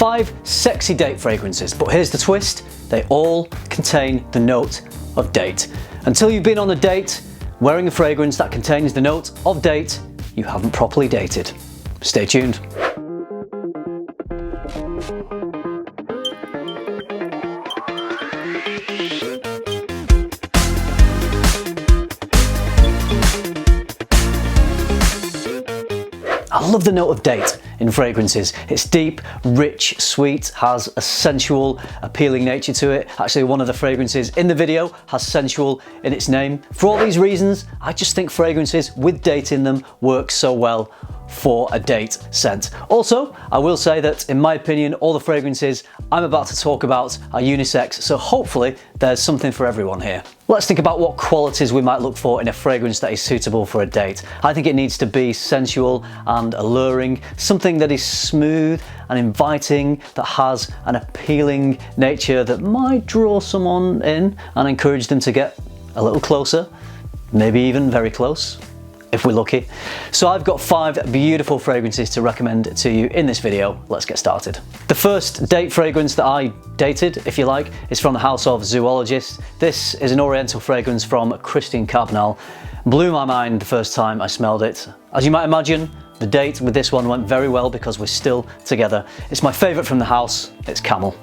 5 sexy date fragrances, but here's the twist, they all contain the note of date. Until you've been on a date, wearing a fragrance that contains the note of date, you haven't properly dated. Stay tuned. I love the note of date in fragrances. It's deep, rich, sweet, has a sensual, appealing nature to it. Actually, one of the fragrances in the video has sensual in its name. For all these reasons, I just think fragrances with date in them work so well for a date scent. Also, I will say that in my opinion, all the fragrances I'm about to talk about are unisex, so hopefully there's something for everyone here. Let's think about what qualities we might look for in a fragrance that is suitable for a date. I think it needs to be sensual and alluring, something that is smooth and inviting, that has an appealing nature that might draw someone in and encourage them to get a little closer, maybe even very close, if we're lucky. So I've got 5 beautiful fragrances to recommend to you in this video. Let's get started. The first date fragrance that I dated, if you like, is from the house of Zoologist. This is an oriental fragrance from Christian Carbonell. Blew my mind the first time I smelled it. As you might imagine, the date with this one went very well because we're still together. It's my favorite from the house, it's Camel.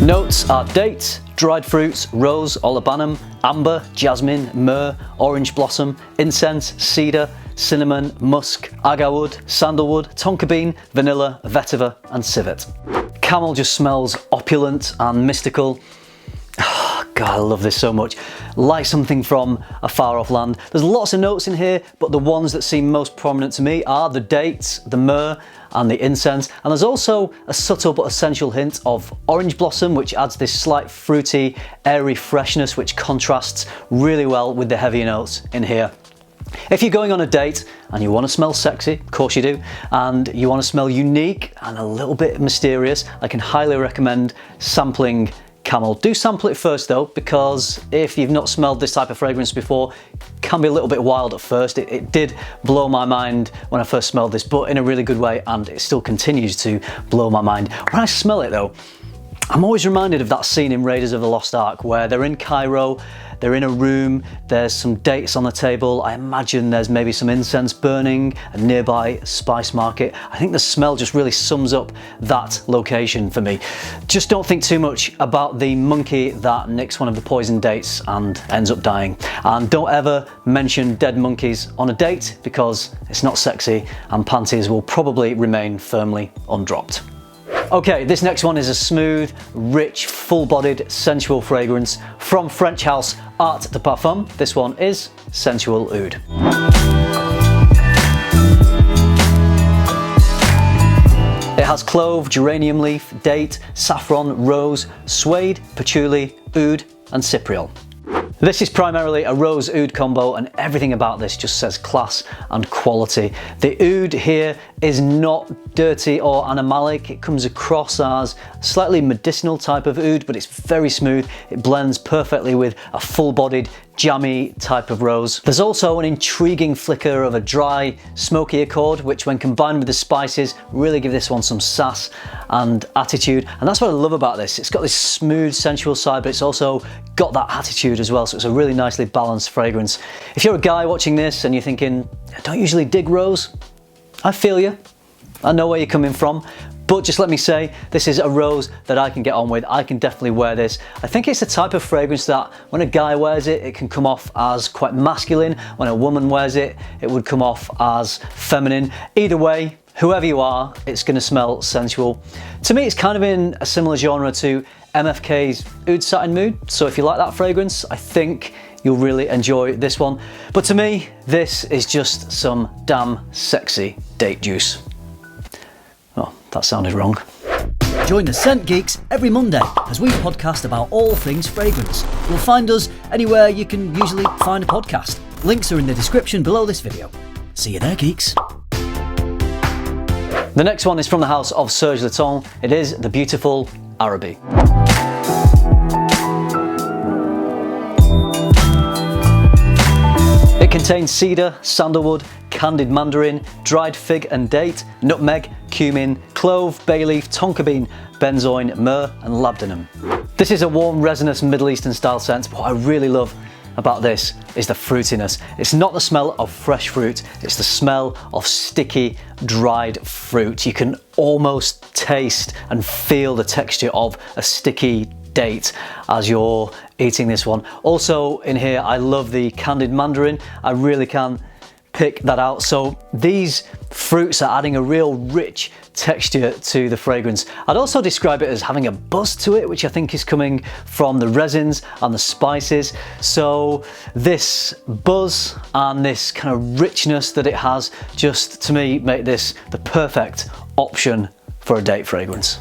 Notes are date, dried fruits, rose, olibanum, amber, jasmine, myrrh, orange blossom, incense, cedar, cinnamon, musk, agarwood, sandalwood, tonka bean, vanilla, vetiver and civet. Camel just smells opulent and mystical. Oh, God, I love this so much. Like something from a far off land. There's lots of notes in here, but the ones that seem most prominent to me are the dates, the myrrh and the incense. And there's also a subtle but essential hint of orange blossom, which adds this slight fruity, airy freshness, which contrasts really well with the heavier notes in here. If you're going on a date and you want to smell sexy, of course you do, and you want to smell unique and a little bit mysterious, I can highly recommend sampling Camel. Do sample it first though, because if you've not smelled this type of fragrance before, it can be a little bit wild at first. It did blow my mind when I first smelled this, but in a really good way, and it still continues to blow my mind. When I smell it though, I'm always reminded of that scene in Raiders of the Lost Ark where they're in Cairo, they're in a room, there's some dates on the table, I imagine there's maybe some incense burning, a nearby spice market. I think the smell just really sums up that location for me. Just don't think too much about the monkey that nicks one of the poison dates and ends up dying. And don't ever mention dead monkeys on a date because it's not sexy and panties will probably remain firmly undropped. Okay, this next one is a smooth, rich, full-bodied, sensual fragrance from French house Art de Parfum. This one is Sensual Ode. It has clove, geranium leaf, date, saffron, rose, suede, patchouli, oud and cypriol. This is primarily a rose oud combo and everything about this just says class and quality. The oud here is not dirty or animalic. It comes across as a slightly medicinal type of oud, but it's very smooth. It blends perfectly with a full-bodied, jammy type of rose. There's also an intriguing flicker of a dry, smoky accord, which when combined with the spices really give this one some sass and attitude. And that's what I love about this. It's got this smooth, sensual side, but it's also got that attitude as well. So it's a really nicely balanced fragrance. If you're a guy watching this and you're thinking, I don't usually dig rose, I feel you. I know where you're coming from. But just let me say, this is a rose that I can get on with. I can definitely wear this. I think it's the type of fragrance that when a guy wears it, it can come off as quite masculine. When a woman wears it, it would come off as feminine. Either way, whoever you are, it's going to smell sensual. To me, it's kind of in a similar genre to MFK's Oud Satin Mood. So if you like that fragrance, I think you'll really enjoy this one. But to me, this is just some damn sexy date juice. Oh, that sounded wrong. Join the Scent Geeks every Monday as we podcast about all things fragrance. You'll find us anywhere you can usually find a podcast. Links are in the description below this video. See you there, geeks. The next one is from the house of Serge. It is the beautiful Arabi. It contains cedar, sandalwood, candied mandarin, dried fig and date, nutmeg, cumin, clove, bay leaf, tonka bean, benzoin, myrrh and labdanum. This is a warm, resinous Middle Eastern style scent. What I really love about this is the fruitiness. It's not the smell of fresh fruit, it's the smell of sticky, dried fruit. You can almost taste and feel the texture of a sticky date as you're eating this one. Also in here, I love the candied mandarin. I really can pick that out. So these fruits are adding a real rich texture to the fragrance. I'd also describe it as having a buzz to it, which I think is coming from the resins and the spices. So this buzz and this kind of richness that it has just, to me, make this the perfect option for a date fragrance.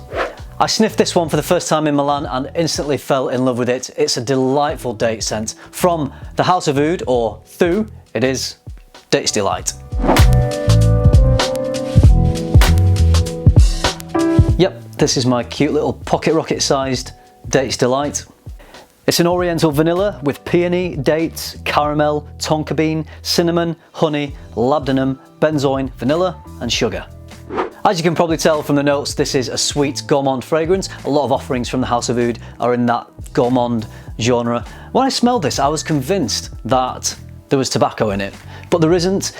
I sniffed this one for the first time in Milan and instantly fell in love with it. It's a delightful date scent. From the House of Oud, or THOO, it is Date's Delight. Yep, this is my cute little pocket rocket sized Date's Delight. It's an oriental vanilla with peony, dates, caramel, tonka bean, cinnamon, honey, labdanum, benzoin, vanilla and sugar. As you can probably tell from the notes, this is a sweet gourmand fragrance. A lot of offerings from the House of Oud are in that gourmand genre. When I smelled this, I was convinced that there was tobacco in it, but there isn't.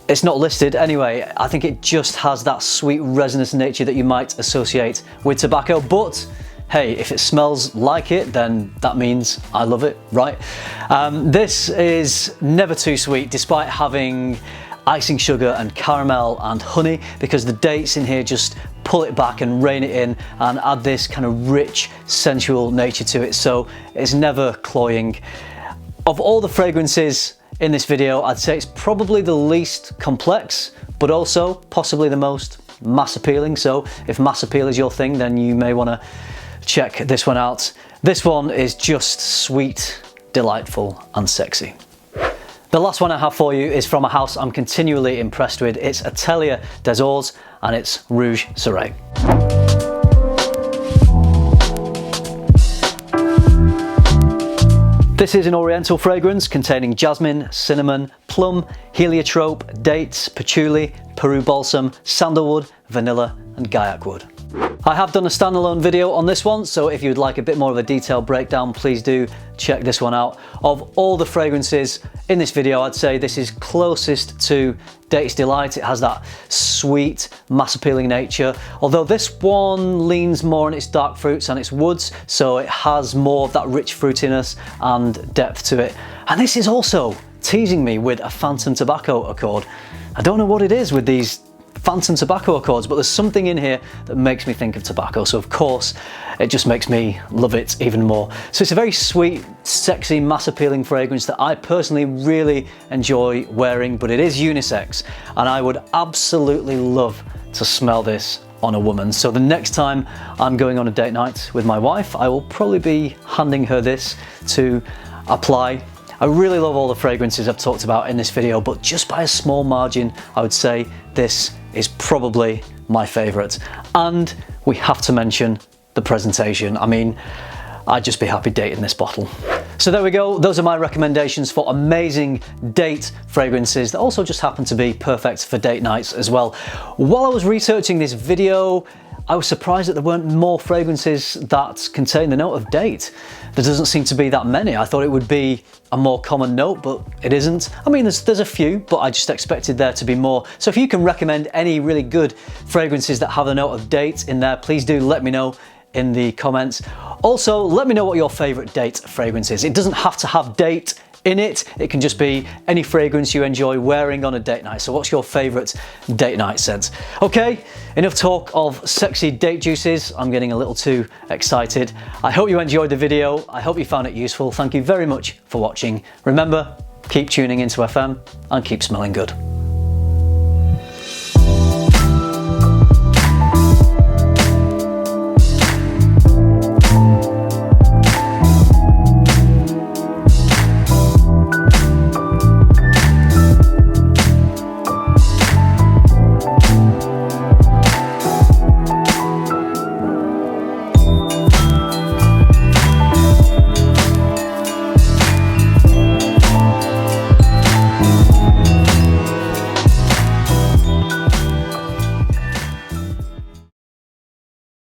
It's not listed anyway. I think it just has that sweet resinous nature that you might associate with tobacco, but hey, if it smells like it, then that means I love it, right? This is never too sweet, despite having icing sugar and caramel and honey, because the dates in here just pull it back and rein it in and add this kind of rich, sensual nature to it. So it's never cloying. Of all the fragrances in this video, I'd say it's probably the least complex, but also possibly the most mass appealing. So if mass appeal is your thing, then you may want to check this one out. This one is just sweet, delightful and sexy. The last one I have for you is from a house I'm continually impressed with. It's Atelier des Ors and it's Rouge Saray. This is an oriental fragrance containing jasmine, cinnamon, plum, heliotrope, dates, patchouli, Peru balsam, sandalwood, vanilla and gaiac wood. I have done a standalone video on this one, so if you'd like a bit more of a detailed breakdown, please do check this one out. Of all the fragrances in this video, I'd say this is closest to Date's Delight. It has that sweet, mass appealing nature, although this one leans more on its dark fruits and its woods, so it has more of that rich fruitiness and depth to it. And this is also teasing me with a phantom tobacco accord. I don't know what it is with these phantom tobacco accords, but there's something in here that makes me think of tobacco, so of course it just makes me love it even more. So it's a very sweet, sexy, mass appealing fragrance that I personally really enjoy wearing, but it is unisex and I would absolutely love to smell this on a woman. So the next time I'm going on a date night with my wife, I will probably be handing her this to apply. I really love all the fragrances I've talked about in this video, but just by a small margin, I would say this is probably my favorite. And we have to mention the presentation. I mean, I'd just be happy dating this bottle. So there we go. Those are my recommendations for amazing date fragrances that also just happen to be perfect for date nights as well. While I was researching this video, I was surprised that there weren't more fragrances that contain the note of date. There doesn't seem to be that many. I thought it would be a more common note, but it isn't. I mean, there's a few, but I just expected there to be more. So if you can recommend any really good fragrances that have the note of date in there, please do let me know in the comments. Also, let me know what your favorite date fragrance is. It doesn't have to have date in it. It can just be any fragrance you enjoy wearing on a date night. So what's your favorite date night scent? Okay, enough talk of sexy date juices. I'm getting a little too excited. I hope you enjoyed the video. I hope you found it useful. Thank you very much for watching. Remember, keep tuning into FM and keep smelling good.